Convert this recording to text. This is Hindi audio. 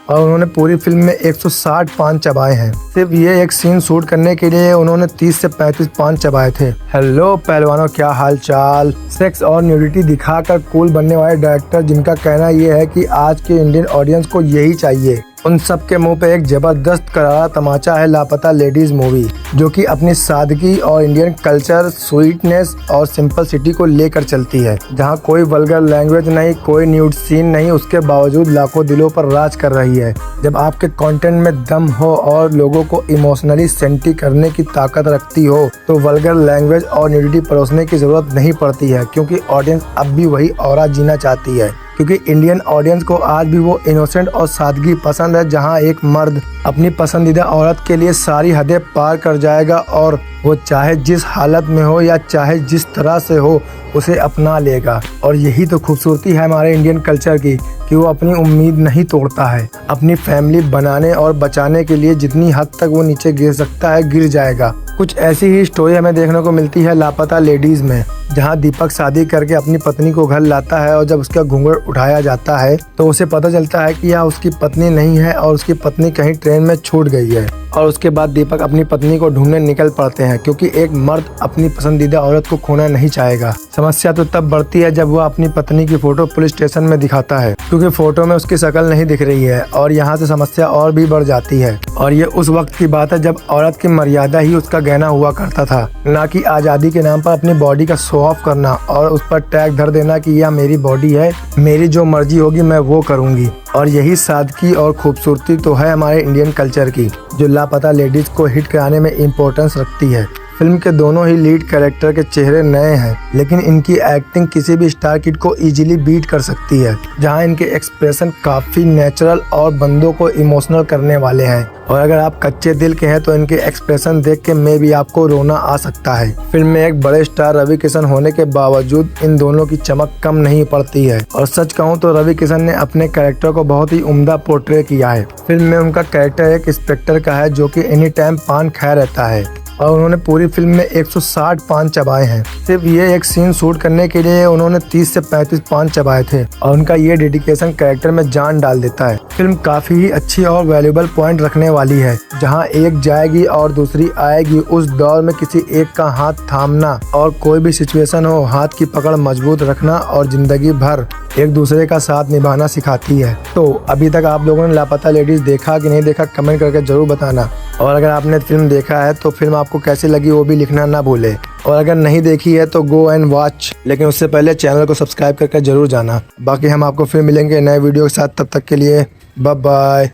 और उन्होंने पूरी फिल्म में 160 पान चबाए हैं। सिर्फ ये एक सीन शूट करने के लिए उन्होंने 30 से 35 पान चबाए थे। हेलो पहलवानों, क्या हाल चाल। सेक्स और न्यूडिटी दिखाकर कूल बनने वाले डायरेक्टर जिनका कहना ये है कि आज के इंडियन ऑडियंस को यही चाहिए, उन सब के मुंह पे एक जबरदस्त करारा तमाचा है लापता लेडीज मूवी, जो कि अपनी सादगी और इंडियन कल्चर, स्वीटनेस और सिंपलिसिटी को लेकर चलती है। जहां कोई वल्गर लैंग्वेज नहीं, कोई न्यूड सीन नहीं, उसके बावजूद लाखों दिलों पर राज कर रही है। जब आपके कंटेंट में दम हो और लोगों को इमोशनली सेंटी करने की ताकत रखती हो तो वल्गर लैंग्वेज और न्यूडिटी परोसने की जरूरत नहीं पड़ती है, क्योंकि ऑडियंस अब भी वही ऑरा जीना चाहती है। क्योंकि इंडियन ऑडियंस को आज भी वो इनोसेंट और सादगी पसंद है, जहां एक मर्द अपनी पसंदीदा औरत के लिए सारी हदें पार कर जाएगा और वो चाहे जिस हालत में हो या चाहे जिस तरह से हो उसे अपना लेगा। और यही तो खूबसूरती है हमारे इंडियन कल्चर की कि वो अपनी उम्मीद नहीं तोड़ता है। अपनी फैमिली बनाने और बचाने के लिए जितनी हद तक वो नीचे गिर सकता है गिर जाएगा। कुछ ऐसी ही स्टोरी हमें देखने को मिलती है लापता लेडीज में, जहां दीपक शादी करके अपनी पत्नी को घर लाता है और जब उसका घूंघट उठाया जाता है तो उसे पता चलता है कि यह उसकी पत्नी नहीं है और उसकी पत्नी कहीं ट्रेन में छूट गई है। और उसके बाद दीपक अपनी पत्नी को ढूंढने निकल पड़ते हैं, क्योंकि एक मर्द अपनी पसंदीदा औरत को खोना नहीं चाहेगा। समस्या तो तब बढ़ती है जब वह अपनी पत्नी की फोटो पुलिस स्टेशन में दिखाता है, क्योंकि फोटो में उसकी शक्ल नहीं दिख रही है। और यहाँ से समस्या और भी बढ़ जाती है। और ये उस वक्त की बात है जब औरत की मर्यादा ही उसका गहना हुआ करता था, ना कि आजादी के नाम पर अपनी बॉडी का शो ऑफ करना और उस पर टैग धर देना कि यह मेरी बॉडी है, मेरी जो मर्जी होगी मैं वो करूंगी। और यही सादगी और खूबसूरती तो है हमारे इंडियन कल्चर की, जो लापता लेडीज को हिट कराने में इम्पोर्टेंस रखती है। फिल्म के दोनों ही लीड कैरेक्टर के चेहरे नए हैं, लेकिन इनकी एक्टिंग किसी भी स्टार किड को इजीली बीट कर सकती है। जहां इनके एक्सप्रेशन काफी नेचुरल और बंदों को इमोशनल करने वाले हैं। और अगर आप कच्चे दिल के हैं तो इनके एक्सप्रेशन देख के में भी आपको रोना आ सकता है। फिल्म में एक बड़े स्टार रवि किशन होने के बावजूद इन दोनों की चमक कम नहीं पड़ती है। और सच कहूँ तो रवि किशन ने अपने कैरेक्टर को बहुत ही उम्दा पोर्ट्रे किया है। फिल्म में उनका कैरेक्टर एक इंस्पेक्टर का है जो कि एनी टाइम पान खाया रहता है, और उन्होंने पूरी फिल्म में 160 पान चबाए हैं। सिर्फ ये एक सीन शूट करने के लिए उन्होंने 30 से 35 पान चबाए थे, और उनका ये डेडिकेशन कैरेक्टर में जान डाल देता है। फिल्म काफी ही अच्छी और वैल्यूएबल पॉइंट रखने वाली है, जहां एक जाएगी और दूसरी आएगी। उस दौर में किसी एक का हाथ थामना और कोई भी सिचुएशन हो हाथ की पकड़ मजबूत रखना और जिंदगी भर एक दूसरे का साथ निभाना सिखाती है। तो अभी तक आप लोगों ने लापता लेडीज देखा कि नहीं देखा, कमेंट करके जरूर बताना। और अगर आपने फिल्म देखा है तो फिल्म आपको कैसी लगी वो भी लिखना ना भूले। और अगर नहीं देखी है तो गो एंड वॉच, लेकिन उससे पहले चैनल को सब्सक्राइब करके जरूर जाना। बाकी हम आपको फिर मिलेंगे नए वीडियो के साथ, तब तक के लिए बाय बाय।